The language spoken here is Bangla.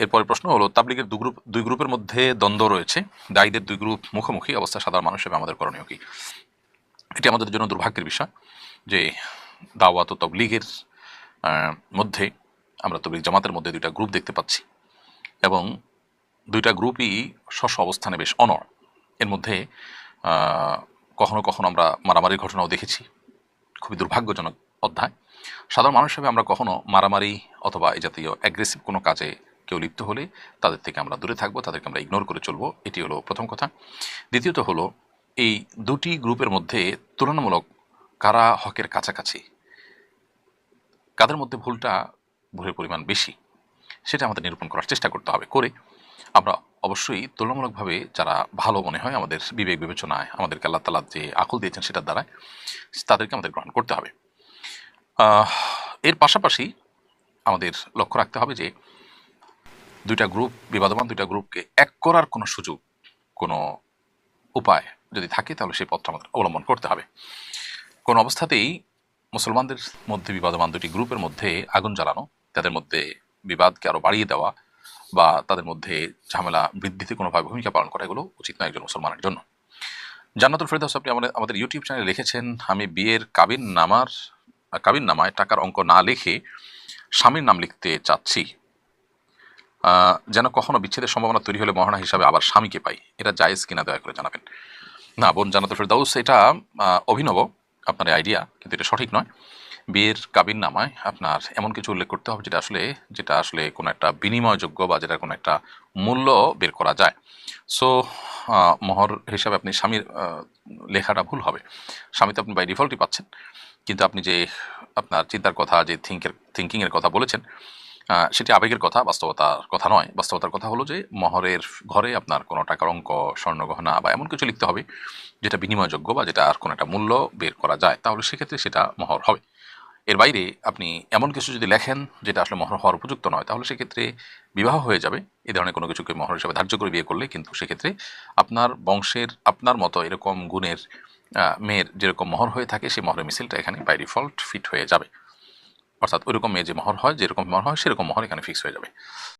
এরপরের প্রশ্ন হলো, তাবলীগের দুই গ্রুপের মধ্যে দ্বন্দ্ব রয়েছে, দায়ীদের দুই গ্রুপ মুখোমুখি অবস্থা, সাধারণ মানুষ হিসেবে আমাদের করণীয় কি? এটি আমাদের জন্য দুর্ভাগ্যের বিষয় যে দাওয়াত ও তাবলীগের মধ্যে আমরা তাবলীগ জামাতের মধ্যে দুইটা গ্রুপ দেখতে পাচ্ছি এবং দুইটা গ্রুপই স্ব অবস্থানে বেশ অনড়। এর মধ্যে কখনো কখনো আমরা মারামারির ঘটনাও দেখেছি, খুবই দুর্ভাগ্যজনক অধ্যায়। সাধারণ মানুষ হিসেবে আমরা কখনো মারামারি অথবা এই জাতীয় অ্যাগ্রেসিভ কোনো কাজে কেউ লিপ্ত হলে তাদের থেকে আমরা দূরে থাকবো, তাদেরকে আমরা ইগনোর করে চলবো। এটি হলো প্রথম কথা। দ্বিতীয়ত হলো, এই দুটি গ্রুপের মধ্যে তুলনামূলক কারা হকের কাছাকাছি, কাদের মধ্যে ভুলের পরিমাণ বেশি, সেটা আমাদের নিরূপণ করার চেষ্টা করতে হবে। করে আমরা অবশ্যই তুলনামূলকভাবে যারা ভালো মনে হয় আমাদের বিবেক বিবেচনায়, আমাদেরকে আল্লাহ তাআলা যে আকল দিয়েছেন সেটার দ্বারা তাদেরকে আমাদের গ্রহণ করতে হবে। এর পাশাপাশি আমাদের লক্ষ্য রাখতে হবে যে দুইটা গ্রুপ, বিবাদমান দুইটা গ্রুপকে এক করার কোনো সুযোগ, কোনো উপায় যদি থাকে তাহলে সেই পথটা আমাদের অবলম্বন করতে হবে। কোন অবস্থাতেই মুসলমানদের মধ্যে বিবাদমান দুটি গ্রুপের মধ্যে আগুন জ্বালানো, তাদের মধ্যে বিবাদকে আরও বাড়িয়ে দেওয়া বা তাদের মধ্যে ঝামেলা বৃদ্ধিতে কোনোভাবে ভূমিকা পালন করা, এগুলো উচিত নয় একজন মুসলমানের জন্য। জান্নাতুল ফেরদাউস আপনি আমাদের ইউটিউব চ্যানেলে লিখেছেন, আমি বিয়ের কাবিননামায় টাকার অঙ্ক না লিখে স্বামীর নাম লিখতে চাচ্ছি, যেন কখনো বিচ্ছেদের সম্ভাবনা তৈরি হলে মহারণা হিসাবে আবার স্বামীকে পাই। এটা জায়েজ কিনা দয়া করে জানাবেন। না বোন জান্নাতুল ফেরদাউস, এটা অভিনব আপনার আইডিয়া, কিন্তু এটা সঠিক নয়। বিয়ের কাবিননামায় আপনার এমন কিছু উল্লেখ করতে হবে যেটা আসলে কোনো একটা বিনিময়যোগ্য বা যেটার কোনো একটা মূল্য বের করা যায়। সো মোহর হিসাবে আপনি স্বামীর লেখাটা ভুল হবে। স্বামী তো আপনি বাই ডিফল্টই পাচ্ছেন, কিন্তু আপনি যে আপনার চিন্তার কথা, যে থিঙ্কিংয়ের কথা বলেছেন, সেটি আবেগের কথা, বাস্তবতার কথা নয়। বাস্তবতার কথা হলো যে মহরের ঘরে আপনার কোনো টাকার অঙ্ক, স্বর্ণগহনা বা এমন কিছু লিখতে হবে যেটা বিনিময়যোগ্য বা যেটা আর কোনো একটা মূল্য বের করা যায়, তাহলে সেক্ষেত্রে সেটা মহর হবে। এর বাইরে আপনি এমন কিছু যদি লেখেন যেটা আসলে মহর হওয়ার উপযুক্ত নয়, তাহলে সেক্ষেত্রে বিবাহ হয়ে যাবে। এই ধরনের কোনো কিছুকে মহর হিসেবে ধার্য করে বিয়ে করলে কিন্তু সেক্ষেত্রে আপনার বংশের, আপনার মতো এরকম গুণের মেয়ের যেরকম মহর হয়ে থাকে, সেই মহরের মিছিলটা এখানে বাই ডিফল্ট ফিট হয়ে যাবে। অর্থাৎ ওইরকম মেয়ে যে মহর হয়, যেরকম মহর হয় সেরকম মহর এখানে ফিক্স হয়ে যাবে।